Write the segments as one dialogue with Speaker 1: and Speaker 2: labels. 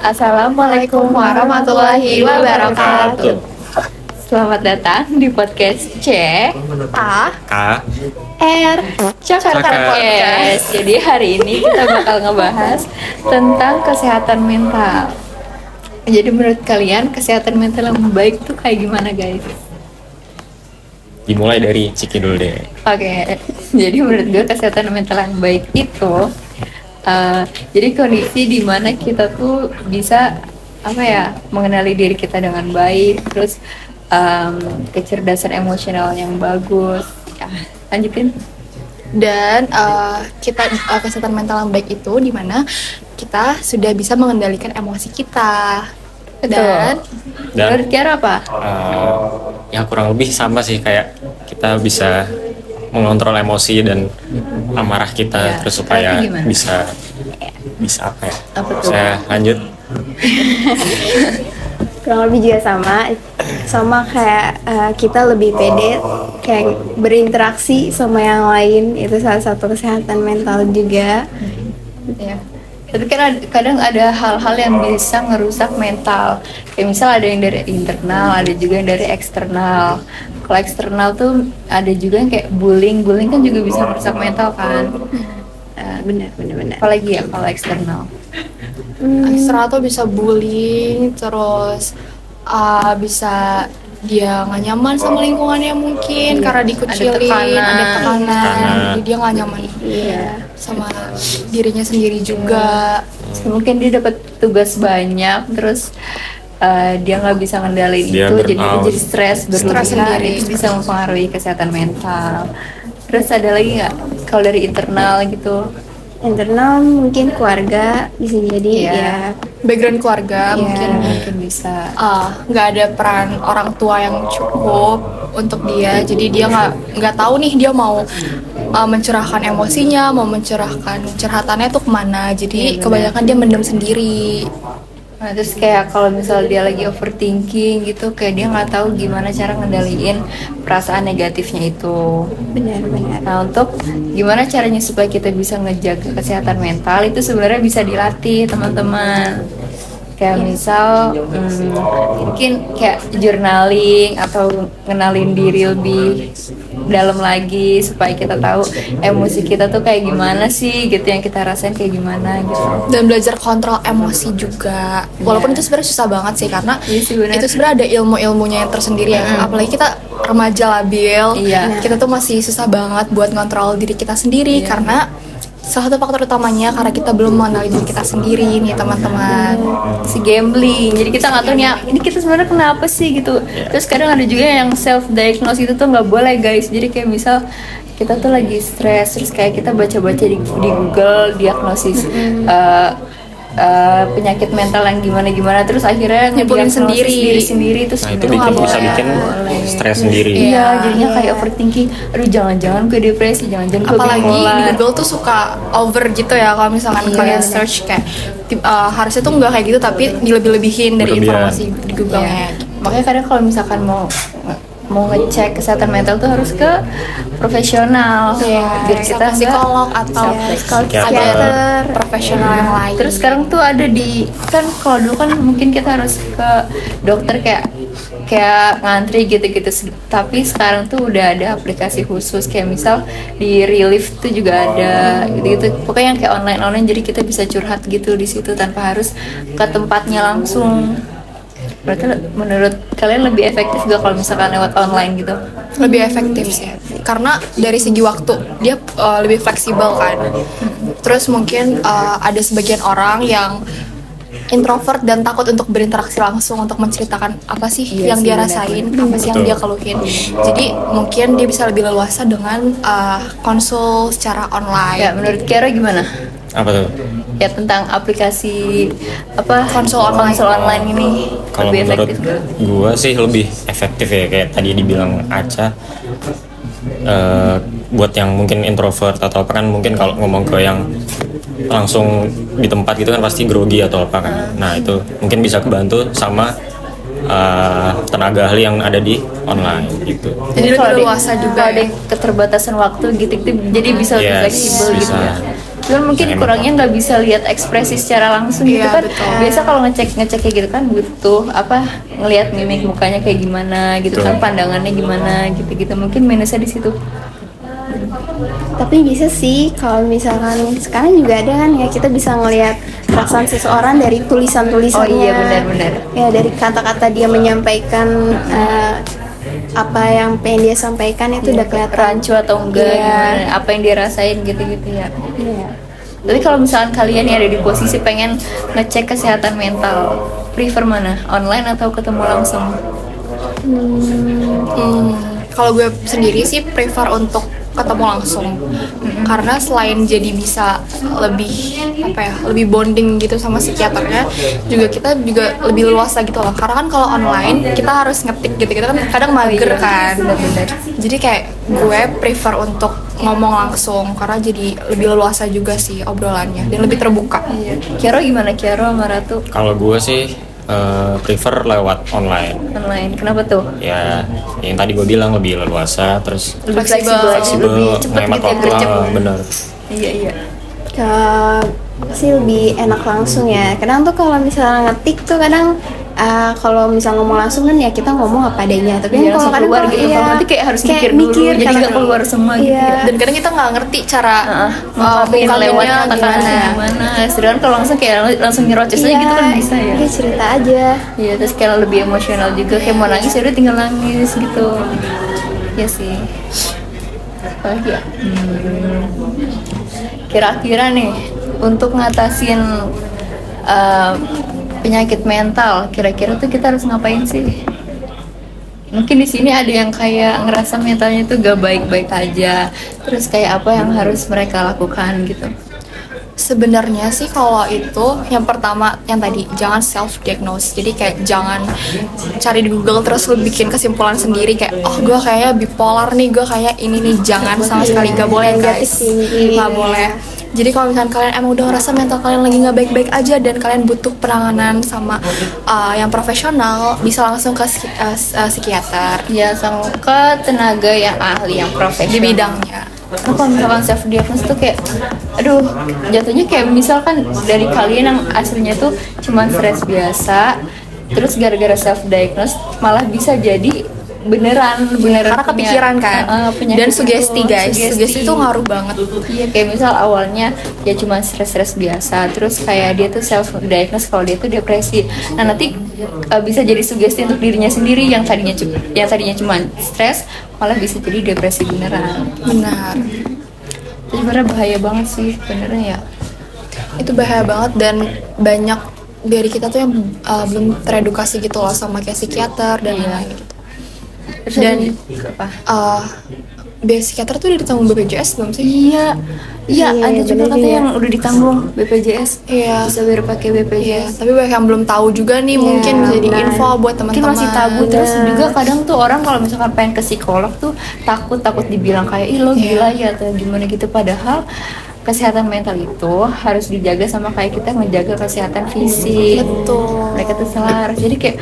Speaker 1: Assalamualaikum warahmatullahi wabarakatuh. Selamat datang di podcast C A
Speaker 2: K
Speaker 1: R Cakap Podcast. Jadi hari ini kita bakal ngebahas tentang kesehatan mental. Jadi menurut kalian kesehatan mental yang baik tuh kayak gimana, guys?
Speaker 2: dimulai dari Ciki dulu deh.
Speaker 1: Oke, jadi menurut gue kesehatan mental yang baik itu jadi kondisi di mana kita tuh bisa mengenali diri kita dengan baik, terus kecerdasan emosional yang bagus. Lanjutin.
Speaker 3: Dan kesehatan mental yang baik itu di mana kita sudah bisa mengendalikan emosi kita. Dan
Speaker 1: menurut Kiara apa?
Speaker 2: Ya kurang lebih sama sih, kayak kita bisa mengontrol emosi dan amarah kita, terus supaya bisa apa ya?
Speaker 1: Apa tuh?
Speaker 2: Saya lanjut.
Speaker 4: Kurang lebih juga sama kayak kita lebih pede kayak berinteraksi sama yang lain, itu salah satu kesehatan mental juga.
Speaker 1: Ya. Tapi kan kadang ada hal-hal yang bisa ngerusak mental. Kayak misal ada yang dari internal, ada juga yang dari eksternal. Kalau eksternal tuh ada juga yang kayak bullying kan juga bisa merusak mental kan.
Speaker 4: Benar.
Speaker 1: Apalagi ya kalau eksternal.
Speaker 3: eksternal tuh bisa bullying, terus bisa dia nggak nyaman sama lingkungannya mungkin karena dikucilin, ada tekanan, jadi dia nggak nyaman sama dirinya sendiri juga.
Speaker 1: Mungkin dia dapat tugas banyak, terus dia nggak bisa ngendaliin
Speaker 2: Dia
Speaker 1: itu, jadi dia
Speaker 2: burnout.
Speaker 1: jadi stres berlebihan,
Speaker 3: sendiri.
Speaker 1: itu bisa mempengaruhi kesehatan mental. Terus ada lagi nggak kalau dari internal gitu?
Speaker 4: Internal mungkin keluarga bisa jadi ya.
Speaker 3: Background keluarga
Speaker 1: Mungkin bisa.
Speaker 3: nggak ada peran orang tua yang cukup untuk dia, jadi dia nggak tahu nih dia mau mencurahkan emosinya, mau mencurahkan curhatannya tuh kemana, jadi kebanyakan dia mendem sendiri.
Speaker 1: Nah, terus kayak kalau misal dia lagi overthinking gitu, kayak dia nggak tahu gimana cara ngendaliin perasaan negatifnya itu.
Speaker 4: Benar.
Speaker 1: Nah, untuk gimana caranya supaya kita bisa ngejaga kesehatan mental itu sebenarnya bisa dilatih, teman-teman. Kayak misal mungkin kayak journaling atau ngenalin diri lebih dalam lagi supaya kita tahu emosi kita tuh kayak gimana sih gitu, yang kita rasain kayak gimana gitu.
Speaker 3: Dan belajar kontrol emosi juga, walaupun itu sebenarnya susah banget sih, karena
Speaker 1: Iya sih, benar.
Speaker 3: itu sebenarnya ada ilmu-ilmunya yang tersendiri ya. Apalagi kita remaja labil,
Speaker 1: Iya.
Speaker 3: kita tuh masih susah banget buat ngontrol diri kita sendiri, karena salah satu faktor utamanya karena kita belum mengenali diri kita sendiri nih teman-teman.
Speaker 1: Si gambling, jadi kita nggak tahu nih ini kita sebenarnya kenapa sih gitu. Terus kadang ada juga yang self diagnose, itu tuh nggak boleh, guys. Jadi kayak misal kita tuh lagi stres, terus kayak kita baca-baca di Google diagnosis penyakit mental yang gimana, terus akhirnya
Speaker 3: Nyimpulin
Speaker 1: ngediagnosis sendiri itu
Speaker 2: Nah itu
Speaker 1: sebenarnya nggak
Speaker 2: bisa
Speaker 1: boleh.
Speaker 2: bikin stres sendiri.
Speaker 1: Iya, jadinya kayak overthinking. Aduh, jangan-jangan gue depresi, jangan-jangan gue
Speaker 3: Apalagi di
Speaker 1: bipolar.
Speaker 3: Google tuh suka over gitu ya, kalau misalkan kalian search kayak harusnya tuh nggak kayak gitu, tapi dilebih-lebihin dari
Speaker 2: Berlebihan.
Speaker 3: informasi di Google-nya.
Speaker 1: Makanya kadang kalau misalkan mau ngecek kesehatan mental tuh harus ke profesional, biar kita nggak
Speaker 3: psikolog atau
Speaker 2: Psikiater.
Speaker 3: profesional yang lain.
Speaker 1: Terus sekarang tuh ada kan kalau dulu kan mungkin kita harus ke dokter kayak ngantri gitu-gitu, tapi sekarang tuh udah ada aplikasi khusus, kayak misal di Relief tuh juga ada gitu, pokoknya yang kayak online jadi kita bisa curhat gitu di situ tanpa harus ke tempatnya langsung. Berarti menurut kalian lebih efektif gak kalau misalkan lewat online gitu?
Speaker 3: Lebih efektif sih, karena dari segi waktu dia lebih fleksibel kan. Terus mungkin ada sebagian orang yang introvert dan takut untuk berinteraksi langsung, untuk menceritakan apa sih yang dia rasain, apa sih yang dia keluhin. Jadi mungkin dia bisa lebih leluasa dengan konsul secara online.
Speaker 1: Ya, menurut Kiara gimana?
Speaker 2: Apa tuh?
Speaker 1: Ya, tentang aplikasi
Speaker 3: Konsul
Speaker 1: online ini
Speaker 2: Kalau
Speaker 1: lebih
Speaker 2: menurut
Speaker 1: efektif gak?
Speaker 2: gua sih lebih efektif ya, kayak tadi dibilang Aca. Buat yang mungkin introvert atau apa kan, mungkin kalau ngomong ke yang langsung di tempat gitu kan pasti grogi atau apa kan. Nah itu mungkin bisa kebantu sama tenaga ahli yang ada di online gitu.
Speaker 3: Jadi lebih
Speaker 1: kalau
Speaker 3: leluasa juga
Speaker 1: kalau ada
Speaker 3: ya.
Speaker 1: yang keterbatasan waktu gitu, jadi bisa lebih
Speaker 2: Yes,
Speaker 1: fleksibel gitu
Speaker 2: bisa.
Speaker 1: ya. Cuman mungkin
Speaker 2: Emang.
Speaker 1: kurangnya nggak bisa lihat ekspresi secara langsung gitu
Speaker 3: Iya,
Speaker 1: kan.
Speaker 3: betul.
Speaker 1: Biasa kalau ngecek kayak gitu kan butuh apa ngelihat mimik mukanya kayak gimana gitu kan,
Speaker 2: Betul.
Speaker 1: pandangannya gimana gitu-gitu. Mungkin minusnya di situ.
Speaker 4: Tapi bisa sih kalau misalkan sekarang juga ada kan ya, kita bisa ngelihat perasaan seseorang dari tulisan-tulisannya.
Speaker 1: Oh iya, benar-benar.
Speaker 4: Ya dari kata-kata dia menyampaikan apa yang pengen dia sampaikan itu udah kelihatan.
Speaker 1: Rancu atau enggak,
Speaker 4: Iya.
Speaker 1: gimana, apa yang dia rasain gitu-gitu ya.
Speaker 4: Iya.
Speaker 1: Tapi kalau misalkan kalian yang ada di posisi pengen ngecek kesehatan mental, prefer mana? Online atau ketemu langsung?
Speaker 3: Kalau gue sendiri sih prefer untuk ketemu langsung, karena selain jadi bisa lebih apa ya, lebih bonding gitu sama psikiaternya, juga kita juga lebih luasa gitu loh. Karena kan kalau online kita harus ngetik gitu, kita kan kadang mager kan. Jadi kayak gue prefer untuk ngomong langsung, karena jadi lebih luasa juga sih obrolannya dan lebih terbuka.
Speaker 1: Kiaro gimana? Kiaro sama Ratu
Speaker 2: Kalau gue sih prefer lewat online.
Speaker 1: online. Kenapa tuh?
Speaker 2: Ya, yang tadi gue bilang lebih leluasa, terus
Speaker 1: Lebih
Speaker 3: Fleksibel.
Speaker 2: fleksibel,
Speaker 1: lebih cepet
Speaker 2: ngehemat
Speaker 1: gitu ya,
Speaker 2: waktu.
Speaker 1: gercep.
Speaker 2: Bener.
Speaker 1: Iya iya.
Speaker 4: Sih lebih enak langsung ya. Kadang tuh kalau misalnya ngetik tuh kadang kalau misal ngomong langsung kan ya kita ngomong apa adanya. Tapi
Speaker 1: Iya,
Speaker 4: kan kalau
Speaker 1: langsung
Speaker 4: kadang
Speaker 1: keluar
Speaker 4: kalau
Speaker 1: gitu.
Speaker 4: iya,
Speaker 1: Kalau nanti kayak harus mikir dulu, jadi
Speaker 4: karena-
Speaker 1: nggak keluar semua gitu
Speaker 4: Iya.
Speaker 1: ya.
Speaker 3: Dan kadang kita nggak ngerti cara
Speaker 1: Mungkin lewat
Speaker 3: bukannya
Speaker 1: kata-kata gimana. Sedangkan kalau langsung kayak langsung nyerocos aja gitu kan bisa ya.
Speaker 4: Iya, cerita aja.
Speaker 1: Iya, terus kayak lebih emosional juga, kayak mau nangis ya udah tinggal nangis gitu. Iya sih. Apalagi ya? Kira-kira nih untuk ngatasin penyakit mental, kira-kira tuh kita harus ngapain sih? Mungkin di sini ada yang kayak ngerasa mentalnya tuh gak baik-baik aja, terus kayak apa yang harus mereka lakukan gitu.
Speaker 3: Sebenarnya sih kalau itu yang pertama yang tadi, jangan self diagnose. Jadi kayak jangan cari di Google terus lu bikin kesimpulan sendiri kayak oh gue kayaknya bipolar nih, gue kayak ini nih. Jangan sama sekali, gak boleh
Speaker 4: Negative
Speaker 3: guys,
Speaker 4: thinking.
Speaker 3: gak boleh. Jadi kalau misalkan kalian emang udah ngerasa mental kalian lagi nggak baik-baik aja dan kalian butuh penanganan sama yang profesional, bisa langsung ke psikiater
Speaker 1: Ya, sama ke tenaga yang ahli, yang profesional
Speaker 3: di bidangnya.
Speaker 1: Karena kalau misalkan self diagnose tuh kayak aduh, jatuhnya kayak misalkan dari kalian yang aslinya tuh cuman stres biasa, terus gara-gara self diagnose malah bisa jadi beneran
Speaker 3: Karena kepikiran kan.
Speaker 1: penyakit
Speaker 3: Dan sugesti
Speaker 1: itu.
Speaker 3: guys, sugesti itu ngaruh banget.
Speaker 1: Iya, kayak misal awalnya dia cuma stres-stres biasa, terus kayak dia tuh self diagnose kalau dia tuh depresi. Nah, nanti bisa jadi sugesti untuk dirinya sendiri yang tadinya cuma stres malah bisa jadi depresi beneran.
Speaker 3: Benar.
Speaker 1: Itu sebenarnya bahaya banget sih sebenarnya ya.
Speaker 3: Itu bahaya banget dan banyak dari kita tuh yang belum teredukasi gitu loh sama kayak psikiater dan lain-lain gitu.
Speaker 1: Terus
Speaker 3: Dan-
Speaker 1: ada apa?
Speaker 3: Biaya psikiater tuh udah ditanggung BPJS belum sih?
Speaker 1: Iya,
Speaker 4: Iya,
Speaker 1: ada juga
Speaker 4: bener
Speaker 1: katanya
Speaker 4: juga.
Speaker 1: yang udah ditanggung BPJS.
Speaker 3: Iya.
Speaker 1: Bisa bayar pakai
Speaker 3: Iya,
Speaker 1: BPJS.
Speaker 3: tapi banyak yang belum tahu juga nih, mungkin bisa jadi
Speaker 4: benar.
Speaker 3: info buat
Speaker 1: Mungkin
Speaker 3: teman-teman.
Speaker 1: masih tabu. Terus juga kadang tuh orang kalau misalkan pengen ke psikolog tuh takut dibilang kayak ih lo gila ya atau gimana gitu. Padahal kesehatan mental itu harus dijaga sama kayak kita menjaga kesehatan fisik.
Speaker 3: Betul.
Speaker 1: Mereka tuh selaras. Jadi kayak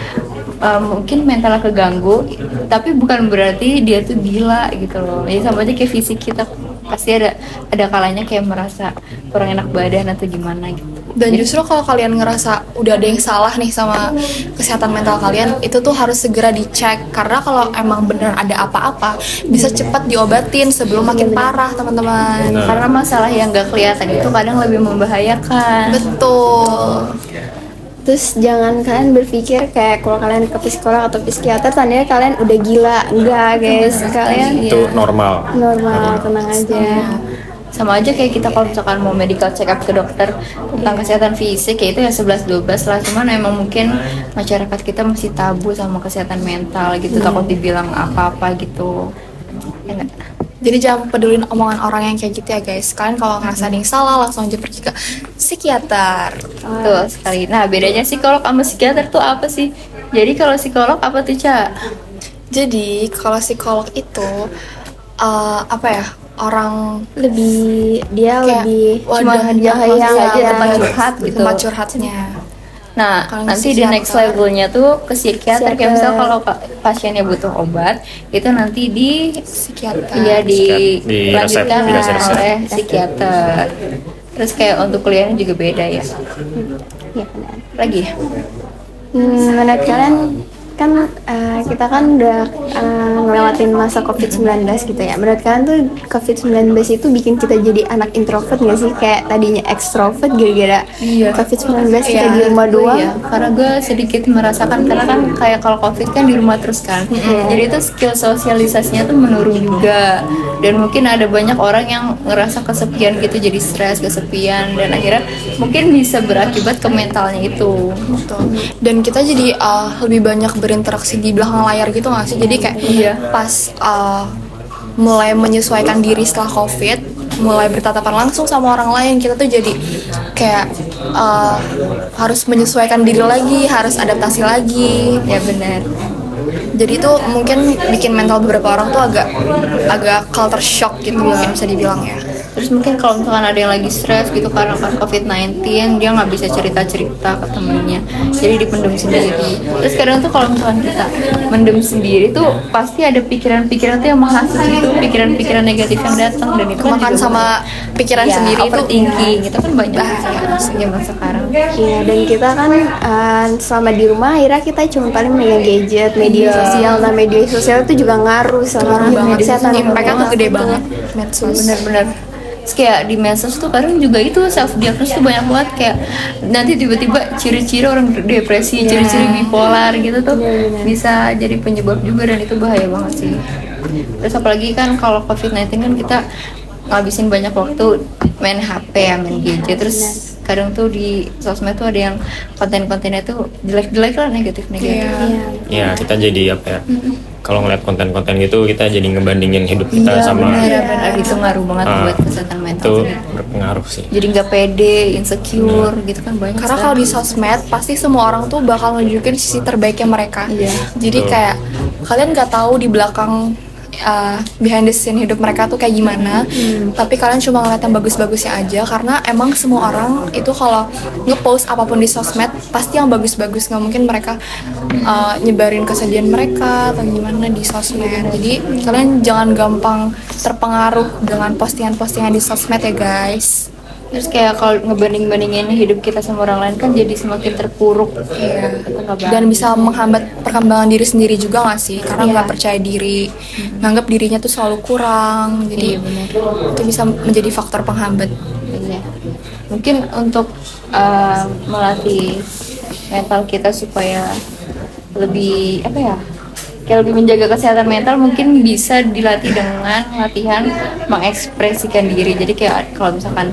Speaker 1: mungkin mentalnya keganggu, tapi bukan berarti dia tuh gila gitu loh. Ya sama aja kayak fisik kita pasti ada kalanya kayak merasa kurang enak badan atau gimana gitu.
Speaker 3: Dan justru kalau kalian ngerasa udah ada yang salah nih sama kesehatan mental kalian, itu tuh harus segera dicek. Karena kalau emang bener ada apa-apa, bisa cepat diobatin sebelum makin parah, teman-teman.
Speaker 2: Benar.
Speaker 1: Karena masalah yang gak kelihatan itu kadang lebih membahayakan.
Speaker 3: Betul.
Speaker 4: Terus jangan kalian berpikir kayak kalau kalian ke psikolog atau psikiater tandanya kalian udah gila. Enggak guys, kalian
Speaker 2: Itu normal.
Speaker 4: normal, tenang aja.
Speaker 1: Sama aja kayak kita kalau misalkan mau medical check up ke dokter tentang kesehatan fisik kayak itu ya 11-12 lah. Cuman emang mungkin masyarakat kita masih tabu sama kesehatan mental gitu, takut dibilang apa-apa gitu. Ya nggak?
Speaker 3: Jadi jangan pedulin omongan orang yang kayak gitu ya guys. Kalian kalau ngerasa ada yang salah, langsung aja pergi ke psikiater.
Speaker 1: Betul sekali. Nah, bedanya psikolog sama psikiater tuh apa sih? Jadi kalau psikolog apa tuh, Ca?
Speaker 3: Jadi kalau psikolog itu apa ya, orang
Speaker 4: Dia
Speaker 3: kayak
Speaker 4: lebih
Speaker 3: wadah
Speaker 1: dia
Speaker 3: yang
Speaker 1: aja tempat curhat gitu.
Speaker 3: tempat curhatnya.
Speaker 1: Nah,
Speaker 3: Kalau
Speaker 1: nanti di next
Speaker 3: psikiater.
Speaker 1: levelnya tuh ke psikiater. Kayak
Speaker 4: Psikiater.
Speaker 1: misal kalau pasiennya butuh obat, itu nanti
Speaker 3: Psikiater.
Speaker 1: dilanjutkan
Speaker 2: Di resep, dikasih resep.
Speaker 1: oleh psikiater. Terus kayak untuk kuliahnya juga beda ya.
Speaker 4: Ya benar.
Speaker 1: Lagi ya?
Speaker 4: Menurut kalian kan kita kan udah ngelewatin masa COVID-19 gitu ya. Menurut kalian tuh COVID-19 itu bikin kita jadi anak introvert nggak sih? Kayak tadinya ekstrovert gara-gara COVID-19 kita di rumah doang.
Speaker 1: Iya, karena gue sedikit merasakan karena kan kayak kalau COVID kan di rumah terus kan. Jadi itu skill sosialisasinya tuh menurun juga. Dan mungkin ada banyak orang yang ngerasa kesepian gitu, jadi stres, kesepian, dan akhirnya mungkin bisa berakibat ke mentalnya itu.
Speaker 3: Betul. Dan kita jadi lebih banyak berinteraksi di belakang layar gitu nggak sih? Jadi kayak pas mulai menyesuaikan diri setelah COVID, mulai bertatapan langsung sama orang lain, kita tuh jadi kayak harus menyesuaikan diri lagi, harus adaptasi lagi.
Speaker 1: Ya benar.
Speaker 3: Jadi itu mungkin bikin mental beberapa orang tuh agak culture shock gitu, mungkin bisa dibilang ya.
Speaker 1: Terus mungkin kalau misalkan ada yang lagi stres gitu karena kan COVID-19, dia nggak bisa cerita-cerita ke temennya, jadi dipendam sendiri. Terus kadang tuh kalau misalkan kita mendem sendiri tuh pasti ada pikiran-pikiran tuh yang menghasut itu, pikiran-pikiran negatif yang datang, dan itu kan
Speaker 3: Makan
Speaker 1: juga
Speaker 3: sama pikiran
Speaker 1: ya,
Speaker 3: sendiri itu
Speaker 1: overthinking itu kan banyak zaman sekarang.
Speaker 4: Iya, dan kita kan selama di rumah akhirnya kita cuma paling megang gadget, media sosial. Nah, media sosial itu juga ngaruh sama kesehatan
Speaker 3: impact-nya tuh gede
Speaker 4: Betul.
Speaker 3: banget. Medsos.
Speaker 1: Bener-bener. Terus kayak di medsos tuh kadang juga itu self diagnosis tuh banyak banget, kayak nanti tiba-tiba ciri-ciri orang depresi, ciri-ciri bipolar gitu tuh bisa jadi penyebab juga, dan itu bahaya banget sih. Terus apalagi kan kalau COVID-19 kan kita ngabisin banyak waktu main HP ya, main gadget. Terus kadang tuh di sosmed tuh ada yang konten-kontennya tuh jelek-jelek lah, negatif-negatif.
Speaker 2: Ya kita jadi apa ya, kalau ngeliat konten-konten gitu kita jadi ngebandingin hidup kita sama
Speaker 1: Benar-benar itu ngaruh banget buat kesehatan mental.
Speaker 2: itu
Speaker 1: sih.
Speaker 2: berpengaruh sih.
Speaker 1: Jadi nggak pede, insecure gitu kan banyak.
Speaker 3: Karena kalau di sosmed pasti semua orang tuh bakal nunjukin sisi terbaiknya mereka. Jadi kayak kalian nggak tahu di belakang behind the scene hidup mereka tuh kayak gimana, tapi kalian cuma ngeliat yang bagus-bagusnya aja, karena emang semua orang itu kalau ngepost apapun di sosmed pasti yang bagus-bagus, nggak mungkin mereka nyebarin kesedihan mereka atau gimana di sosmed. Jadi kalian jangan gampang terpengaruh dengan postingan-postingan di sosmed ya guys.
Speaker 1: Terus kayak kalau ngebanding-bandingin hidup kita sama orang lain kan jadi semakin terpuruk. Itu nggak baik.
Speaker 3: Dan bisa menghambat perkembangan diri sendiri juga nggak sih, karena nggak percaya diri, nganggap dirinya tuh selalu kurang, jadi itu bisa menjadi faktor penghambat.
Speaker 1: Iya. Mungkin untuk melatih mental kita supaya lebih apa ya, kayak lebih menjaga kesehatan mental, mungkin bisa dilatih dengan latihan mengekspresikan diri. Jadi kayak kalau misalkan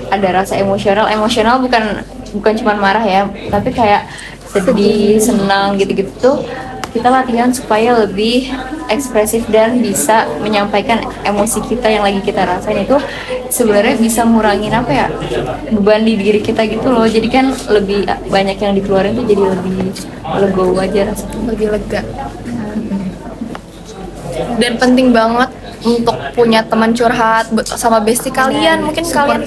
Speaker 1: ada rasa emosional bukan cuma marah ya, tapi kayak sedih, senang gitu-gitu tuh kita latihan supaya lebih ekspresif dan bisa menyampaikan emosi kita yang lagi kita rasain. Itu sebenarnya bisa ngurangin apa ya, beban di diri kita gitu loh. Jadi kan lebih banyak yang dikeluarin tuh, jadi lebih legowo aja rasanya,
Speaker 3: Lebih lega. Dan penting banget untuk punya teman curhat sama bestie kalian. Mungkin kalian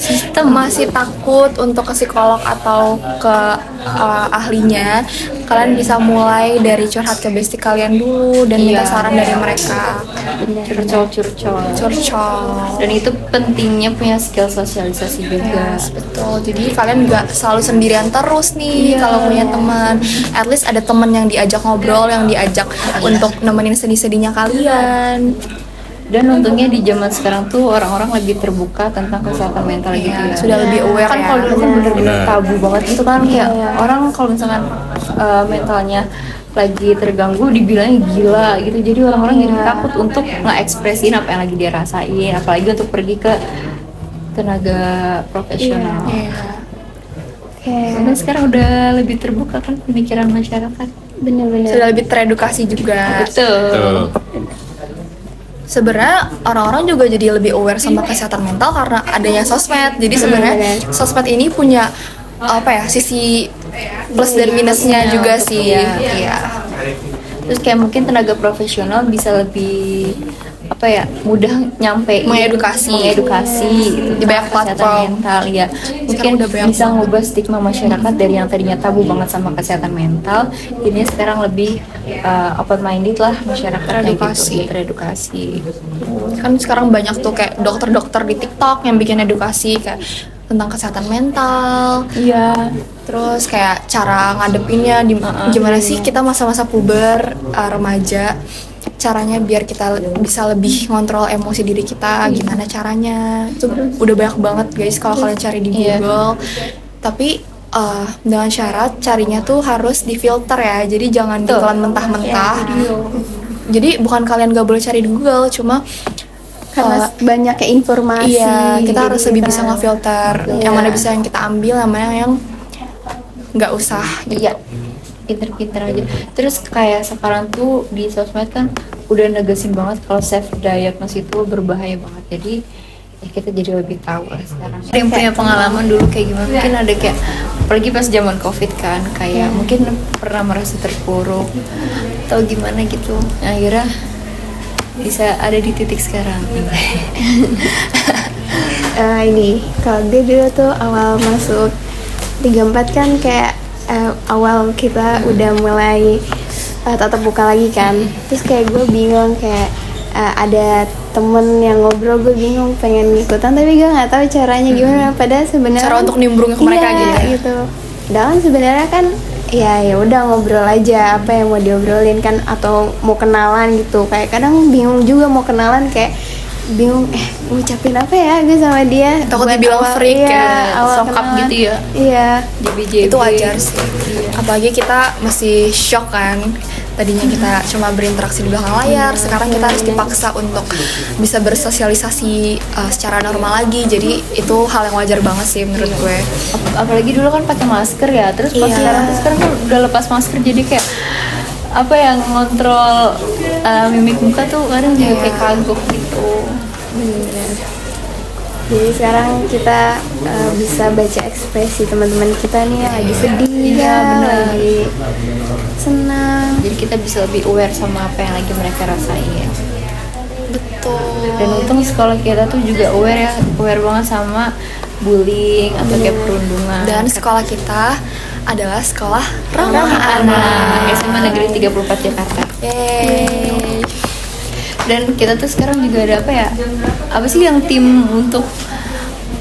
Speaker 3: masih takut untuk ke psikolog atau ke ahlinya, kalian bisa mulai dari curhat ke bestie kalian dulu dan minta saran dari mereka. Curcol.
Speaker 1: Dan itu pentingnya punya skill sosialisasi juga.
Speaker 3: Betul. Jadi kalian nggak selalu sendirian terus nih kalau punya teman. At least ada teman yang diajak ngobrol, yang diajak untuk nemenin sedih-sedihnya kalian.
Speaker 1: Dan untungnya di zaman sekarang tuh orang-orang lebih terbuka tentang kesehatan mental gitu ya.
Speaker 3: Sudah lebih aware
Speaker 1: Kan
Speaker 3: ya.
Speaker 1: kalau dulu kan bener-bener
Speaker 2: Benar.
Speaker 1: tabu banget itu kan, kayak orang kalau misalkan mentalnya lagi terganggu dibilangnya gila gitu. Jadi orang-orang jadi takut untuk nge-ekspresin apa yang lagi dia rasain, apalagi untuk pergi ke tenaga profesional. Karena sekarang udah lebih terbuka kan pemikiran masyarakat.
Speaker 4: Bener-bener.
Speaker 3: Sudah lebih teredukasi juga.
Speaker 1: Betul.
Speaker 3: Sebenarnya orang-orang juga jadi lebih aware sama kesehatan mental karena adanya sosmed. Jadi sebenarnya sosmed ini punya apa ya, sisi plus dan minusnya juga sih. Iya.
Speaker 1: Terus kayak mungkin tenaga profesional bisa lebih apa ya, mudah nyampe
Speaker 3: Mengedukasi
Speaker 1: gitu,
Speaker 3: di banyak
Speaker 1: tentang kesehatan
Speaker 3: platform.
Speaker 1: mental ya. Mungkin
Speaker 3: udah banyak
Speaker 1: bisa ngubah stigma masyarakat dari yang tadinya tabu banget sama kesehatan mental, ini sekarang lebih open minded lah masyarakatnya gitu, teredukasi.
Speaker 3: Kan sekarang banyak tuh kayak dokter-dokter di TikTok yang bikin edukasi kayak tentang kesehatan mental.
Speaker 1: Iya.
Speaker 3: Terus kayak cara ngadepinnya gimana sih kita masa-masa puber, remaja, caranya biar kita bisa lebih ngontrol emosi diri kita, gimana caranya. Itu udah banyak banget guys kalau kalian cari di Google. Tapi dengan syarat carinya tuh harus difilter ya. Jadi jangan ditelan mentah-mentah. Jadi bukan kalian gak boleh cari di Google, cuma
Speaker 4: Karena banyak kayak informasi.
Speaker 3: iya, kita
Speaker 4: jadi
Speaker 3: harus lebih bisa ngefilter yang mana bisa yang kita ambil, yang mana yang nggak usah gitu.
Speaker 1: Iya, pinter-pinter aja. Terus kayak sekarang tuh di sosmed kan udah negesin banget kalau self diagnose itu berbahaya banget. Jadi ya kita jadi lebih tahu lah sekarang. Ada yang punya pengalaman dulu kayak gimana? Mungkin ada kayak apalagi pas zaman COVID kan, kayak mungkin pernah merasa terpuruk atau gimana gitu. Nah, akhirnya bisa ada di titik sekarang.
Speaker 4: Ini kalau dia dulu tuh awal masuk 34 kan kayak awal kita udah mulai tatap muka lagi kan. Terus kayak gue bingung kayak ada temen yang ngobrol, gue bingung pengen ngikutan tapi gue nggak tahu caranya gimana. Padahal sebenarnya
Speaker 3: Cara untuk nimbrung ke mereka
Speaker 4: gitu. Padahal sebenarnya kan ya udah ngobrol aja apa yang mau diobrolin kan, atau mau kenalan gitu. Kayak kadang bingung juga mau kenalan, kayak bingung ngucapin apa ya gue sama dia.
Speaker 3: Takut
Speaker 4: Buat
Speaker 3: dibilang
Speaker 4: awal-
Speaker 3: freak,
Speaker 4: iya,
Speaker 3: kayak
Speaker 4: awal
Speaker 1: sokap
Speaker 4: kenalan.
Speaker 1: gitu ya.
Speaker 4: Iya.
Speaker 1: JBJB.
Speaker 3: Itu wajar sih. Apalagi kita masih shock kan. Tadinya kita cuma berinteraksi di belakang layar, sekarang kita harus dipaksa untuk bisa bersosialisasi secara normal lagi. Jadi itu hal yang wajar banget sih menurut gue.
Speaker 1: Apalagi dulu kan pakai masker ya, terus pas
Speaker 3: Iya.
Speaker 1: sekarang kan udah lepas masker, jadi kayak apa yang ngontrol mimik muka tuh kadang juga kayak kagok gitu.
Speaker 4: Jadi sekarang kita bisa baca ekspresi teman-teman kita nih yang lagi sedih,
Speaker 1: Iya, benar.
Speaker 4: lagi senang.
Speaker 1: Jadi kita bisa lebih aware sama apa yang lagi mereka rasain.
Speaker 3: Betul.
Speaker 1: Dan untung sekolah kita tuh juga aware banget sama bullying atau kayak perundungan.
Speaker 3: Dan sekolah kita adalah sekolah
Speaker 1: ramah
Speaker 3: ramah
Speaker 1: anak SMA Negeri 34 Jakarta.
Speaker 3: Yeay.
Speaker 1: Dan kita tuh sekarang juga ada apa ya? Apa sih yang tim untuk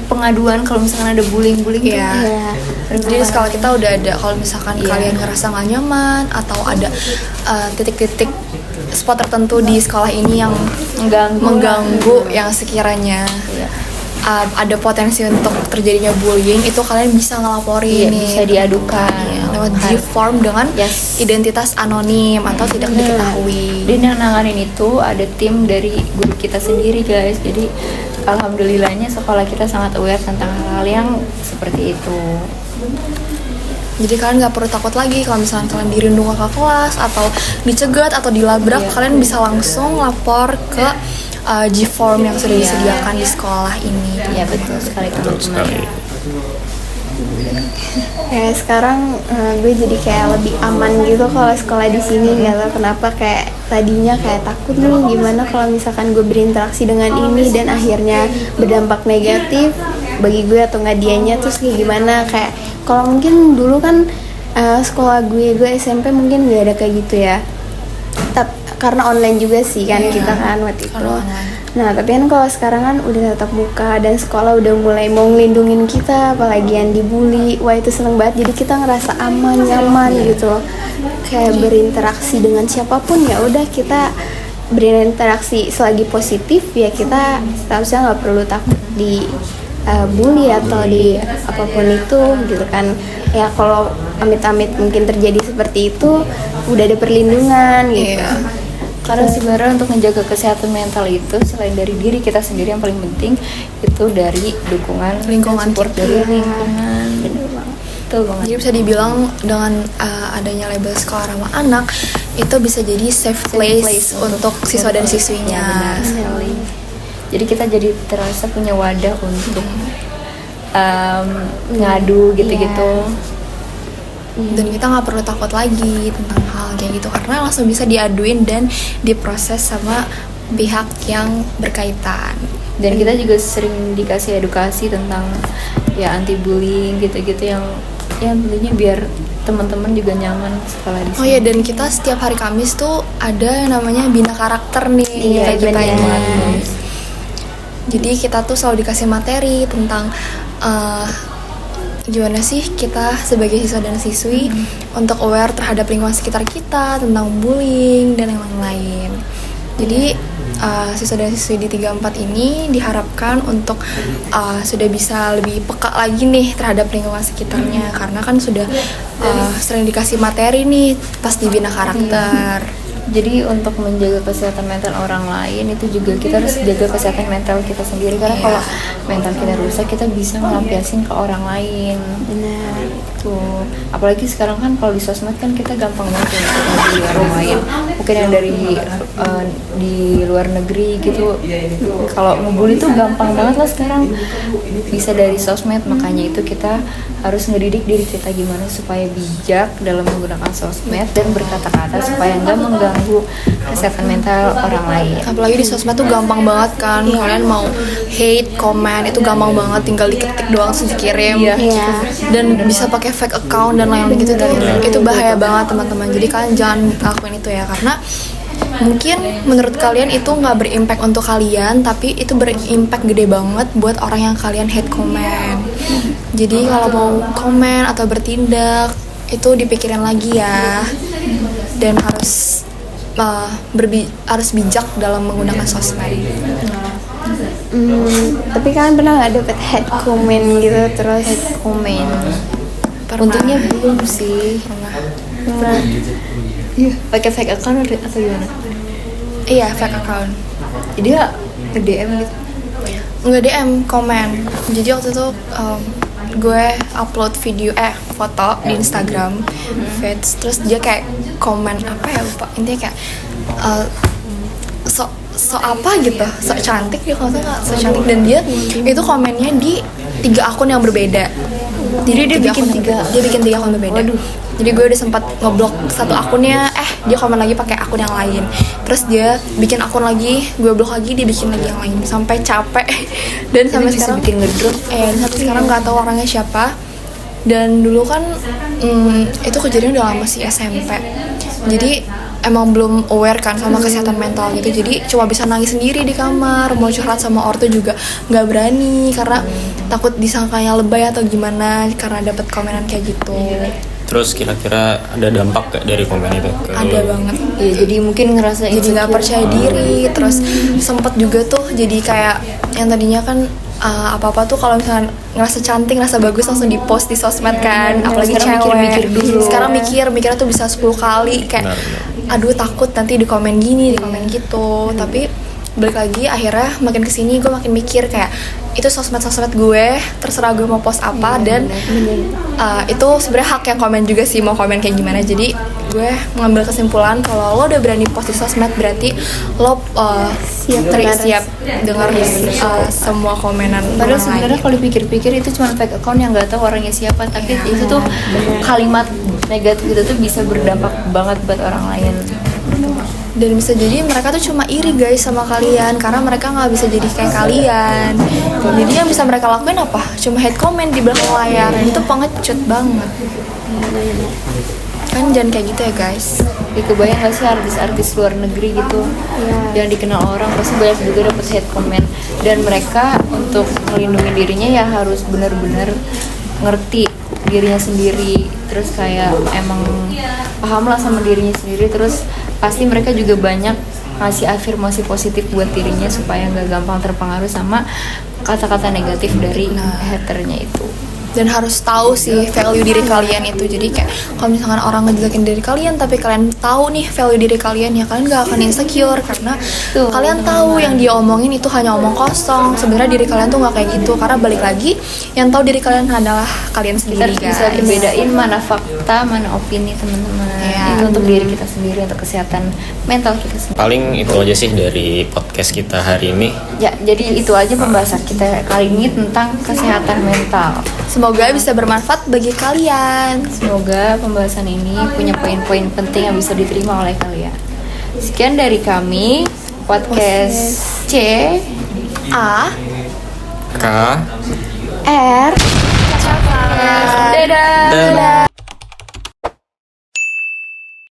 Speaker 1: pengaduan kalau misalkan ada bullying
Speaker 3: Iya.
Speaker 1: tuh?
Speaker 3: Jadi sekolah kita udah ada, kalau misalkan kalian ngerasa nggak nyaman atau ada titik-titik spot tertentu di sekolah ini yang mengganggu yang sekiranya ada potensi untuk terjadinya bullying, itu kalian bisa ngelaporin
Speaker 1: Iya,
Speaker 3: nih.
Speaker 1: bisa diadukan.
Speaker 3: Iya, lewat G-form dengan identitas anonim atau tidak diketahui.
Speaker 1: Dan yang nanganin itu ada tim dari guru kita sendiri guys. Jadi alhamdulillahnya sekolah kita sangat aware tentang hal-hal yang seperti itu.
Speaker 3: Jadi kalian nggak perlu takut lagi kalau misalnya kalian dirundung kakak kelas atau dicegat atau dilabrak, kalian bisa langsung lapor ke G-form yang sudah disediakan di sekolah ini.
Speaker 1: Iya betul sekali
Speaker 2: Betul sekali.
Speaker 4: Kayak sekarang gue jadi kayak lebih aman gitu kalau sekolah di sini. Gak tau kenapa, kayak tadinya kayak takut nih gimana kalau misalkan gue berinteraksi dengan ini dan akhirnya berdampak negatif bagi gue atau nggak dianya, terus kayak gimana. Kayak kalau mungkin dulu kan sekolah gue SMP mungkin nggak ada kayak gitu ya. Karena online juga sih kan kita kan waktu itu. Nah tapi kan kalau sekarang kan udah tatap muka dan sekolah udah mulai mau ngelindungin kita, apalagi yang dibully, wah itu seneng banget. Jadi kita ngerasa aman, nyaman gitu, kayak berinteraksi dengan siapapun ya udah kita berinteraksi selagi positif ya, kita seharusnya nggak perlu takut di bully atau di apapun itu gitu kan. Ya kalau amit-amit mungkin terjadi seperti itu udah ada perlindungan gitu.
Speaker 1: Karena sebenarnya untuk menjaga kesehatan mental itu selain dari diri kita sendiri, yang paling penting itu dari dukungan
Speaker 3: Lingkungan
Speaker 1: support
Speaker 3: kita.
Speaker 1: dari lingkungan. Betul banget.
Speaker 3: Jadi bisa dibilang dengan adanya label sekolah ramah anak itu bisa jadi safe place untuk siswa dan siswinya.
Speaker 1: Benar sekali. Jadi kita jadi terasa punya wadah untuk ngadu gitu-gitu.
Speaker 3: Dan kita nggak perlu takut lagi tentang hal kayak gitu karena langsung bisa diaduin dan diproses sama pihak yang berkaitan.
Speaker 1: Dan kita juga sering dikasih edukasi tentang ya anti bullying gitu-gitu yang tentunya biar teman-teman juga nyaman sekolah di sini.
Speaker 3: Oh iya, dan kita setiap hari Kamis tuh ada yang namanya bina karakter nih kita ini. Jadi kita tuh selalu dikasih materi tentang eh, gimana sih kita sebagai siswa dan siswi untuk aware terhadap lingkungan sekitar kita, tentang bullying dan yang lain-lain. Jadi siswa dan siswi di 34 ini diharapkan untuk sudah bisa lebih peka lagi nih terhadap lingkungan sekitarnya, karena kan sudah sering dikasih materi nih pas dibina karakter.
Speaker 1: Jadi untuk menjaga kesehatan mental orang lain itu juga kita harus jaga kesehatan mental kita sendiri, karena kalau mental kita rusak kita bisa melampiaskan ke orang lain.
Speaker 4: Benar.
Speaker 1: Tuh, apalagi sekarang kan kalau di sosmed kan kita gampang banget ya di orang lain, mungkin yang dari di luar negeri gitu. Kalau ngebully tuh gampang banget lah sekarang, bisa dari sosmed. Makanya itu kita harus ngedidik diri kita gimana supaya bijak dalam menggunakan sosmed dan berkata-kata supaya nggak mengganggu kesehatan mental orang lain.
Speaker 3: Apalagi di sosmed tuh gampang banget kan, kalian mau hate, komen itu gampang banget, tinggal diketik doang terus dikirim.
Speaker 4: Iya.
Speaker 3: Dan bisa pakai fake account dan lain-lain gitu, itu bahaya banget teman-teman. Jadi kalian jangan lakuin itu ya, karena mungkin menurut kalian itu nggak berimpact untuk kalian, tapi itu berimpact gede banget buat orang yang kalian hate comment. Jadi kalau mau komen atau bertindak itu dipikirin lagi ya, dan harus harus bijak dalam menggunakan sosmed.
Speaker 4: Tapi kalian pernah nggak dapet hate comment gitu terus?
Speaker 1: Komen.
Speaker 3: Pernah.
Speaker 1: Untungnya belum sih.
Speaker 4: Pernah.
Speaker 1: Iya. Pakai fake account atau gimana?
Speaker 3: Iya, fake account.
Speaker 1: Jadi ya nge-DM gitu.
Speaker 3: Nggak DM, komen. Jadi waktu itu gue upload video foto di Instagram feeds, terus dia kayak komen apa ya, lupa, intinya kayak so apa gitu, so cantik dia, kalau nggak so cantik, dan dia itu komennya di 3 akun yang berbeda. Jadi dia bikin tiga akun berbeda.
Speaker 1: Waduh.
Speaker 3: Jadi gue udah sempat ngeblok satu akunnya, dia komen lagi pakai akun yang lain. Terus dia bikin akun lagi, gue blok lagi, dia bikin lagi yang lain, sampai capek. Dan sampai
Speaker 1: bisa
Speaker 3: sekarang
Speaker 1: bikin ngedrop.
Speaker 3: sampai sekarang nggak tahu orangnya siapa. Dan dulu kan itu kejadian udah lama sih, SMP. Jadi emang belum aware kan sama kesehatan mental gitu. Jadi cuma bisa nangis sendiri di kamar, mau curhat sama ortu juga nggak berani karena takut disangkanya lebay atau gimana karena dapat komenan kayak gitu.
Speaker 2: Terus kira-kira ada dampak gak dari komen itu?
Speaker 3: Ada banget.
Speaker 1: Ya, jadi mungkin ngerasa
Speaker 3: Jadi nggak percaya diri, terus sempet juga tuh jadi kayak yang tadinya kan apa-apa tuh kalau misalnya ngerasa cantik, ngerasa bagus langsung di post di sosmed kan, apalagi
Speaker 1: sekarang
Speaker 3: cewek.
Speaker 1: mikir dulu.
Speaker 3: Sekarang mikirnya tuh bisa 10 kali kayak aduh takut nanti di komen gini, di komen gitu. Tapi balik lagi akhirnya makin kesini gue makin mikir kayak itu sosmed gue, terserah gue mau post apa, dan itu sebenarnya hak yang komen juga sih mau komen kayak gimana. Jadi gue mengambil kesimpulan kalau lo udah berani post di sosmed berarti lo siap dengar semua komenan.
Speaker 1: Padahal sebenarnya kalau dipikir-pikir itu cuma fake account yang nggak tahu orangnya siapa, tapi itu tuh kalimat negatif itu tuh bisa berdampak banget buat orang lain.
Speaker 3: Dan bisa jadi mereka tuh cuma iri guys sama kalian karena mereka nggak bisa jadi kayak kalian. Jadi yang bisa mereka lakuin apa? Cuma hate comment di belakang layar. Itu pengecut banget. Kan jangan kayak gitu ya guys.
Speaker 1: Kebayang gak sih artis-artis luar negeri gitu yang dikenal orang pasti banyak juga dapet hate comment, dan mereka untuk melindungi dirinya ya harus benar-benar ngerti dirinya sendiri, terus kayak emang paham lah sama dirinya sendiri, terus pasti mereka juga banyak ngasih afirmasi positif buat dirinya supaya nggak gampang terpengaruh sama kata-kata negatif dari haternya itu.
Speaker 3: Dan harus tahu sih value diri kalian itu. Jadi kayak kalau misalkan orang ngejelekin diri kalian tapi kalian tahu nih value diri kalian, ya kalian gak akan insecure karena kalian tahu yang dia omongin itu hanya omong kosong. Sebenarnya diri kalian tuh gak kayak gitu, karena balik lagi yang tahu diri kalian adalah kalian sendiri
Speaker 1: Kita bisa bedain mana fakta, mana opini teman-teman. Itu untuk diri kita sendiri, untuk kesehatan mental kita sendiri.
Speaker 2: Paling itu aja sih dari podcast kita hari ini.
Speaker 1: Ya, jadi itu aja pembahasan kita kali ini tentang kesehatan mental.
Speaker 3: Semoga bisa bermanfaat bagi kalian.
Speaker 1: Semoga pembahasan ini punya poin-poin penting yang bisa diterima oleh kalian. Sekian dari kami, podcast C
Speaker 3: A
Speaker 2: K
Speaker 4: R.
Speaker 1: Dadah.